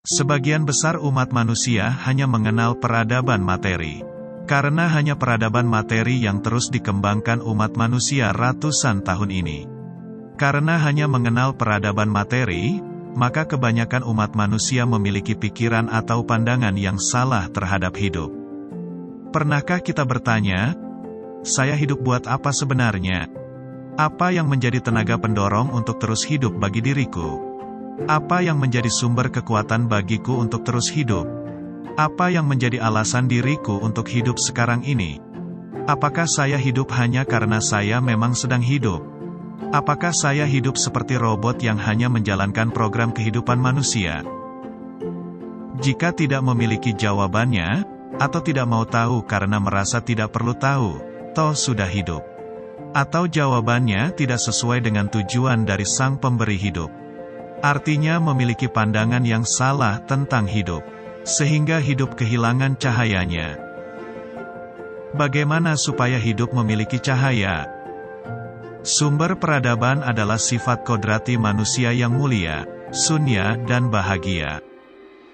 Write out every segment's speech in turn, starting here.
Sebagian besar umat manusia hanya mengenal peradaban materi. Karena hanya peradaban materi yang terus dikembangkan umat manusia ratusan tahun ini. Karena hanya mengenal peradaban materi, maka kebanyakan umat manusia memiliki pikiran atau pandangan yang salah terhadap hidup. Pernahkah kita bertanya, saya hidup buat apa sebenarnya? Apa yang menjadi tenaga pendorong untuk terus hidup bagi diriku? Apa yang menjadi sumber kekuatan bagiku untuk terus hidup? Apa yang menjadi alasan diriku untuk hidup sekarang ini? Apakah saya hidup hanya karena saya memang sedang hidup? Apakah saya hidup seperti robot yang hanya menjalankan program kehidupan manusia? Jika tidak memiliki jawabannya, atau tidak mau tahu karena merasa tidak perlu tahu, toh sudah hidup. Atau jawabannya tidak sesuai dengan tujuan dari Sang Pemberi hidup. Artinya memiliki pandangan yang salah tentang hidup, sehingga hidup kehilangan cahayanya. Bagaimana supaya hidup memiliki cahaya? Sumber peradaban adalah sifat kodrati manusia yang mulia, sunya dan bahagia.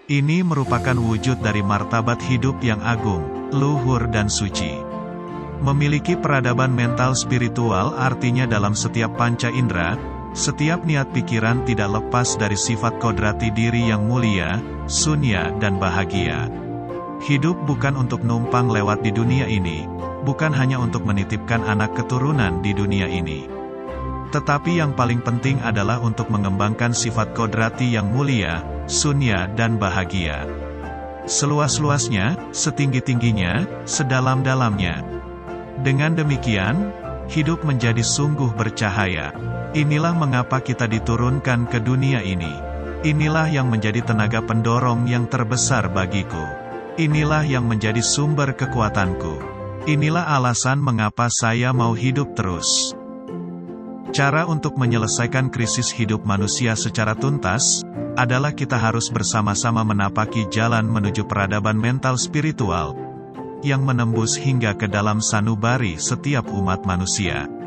Ini merupakan wujud dari martabat hidup yang agung, luhur dan suci. Memiliki peradaban mental spiritual artinya dalam setiap panca indera, setiap niat pikiran tidak lepas dari sifat kodrati diri yang mulia, sunya dan bahagia. Hidup bukan untuk numpang lewat di dunia ini, bukan hanya untuk menitipkan anak keturunan di dunia ini. Tetapi yang paling penting adalah untuk mengembangkan sifat kodrati yang mulia, sunya dan bahagia. Seluas-luasnya, setinggi-tingginya, sedalam-dalamnya. Dengan demikian, hidup menjadi sungguh bercahaya. Inilah mengapa kita diturunkan ke dunia ini. Inilah yang menjadi tenaga pendorong yang terbesar bagiku. Inilah yang menjadi sumber kekuatanku. Inilah alasan mengapa saya mau hidup terus. Cara untuk menyelesaikan krisis hidup manusia secara tuntas, adalah kita harus bersama-sama menapaki jalan menuju peradaban mental spiritual, yang menembus hingga ke dalam sanubari setiap umat manusia.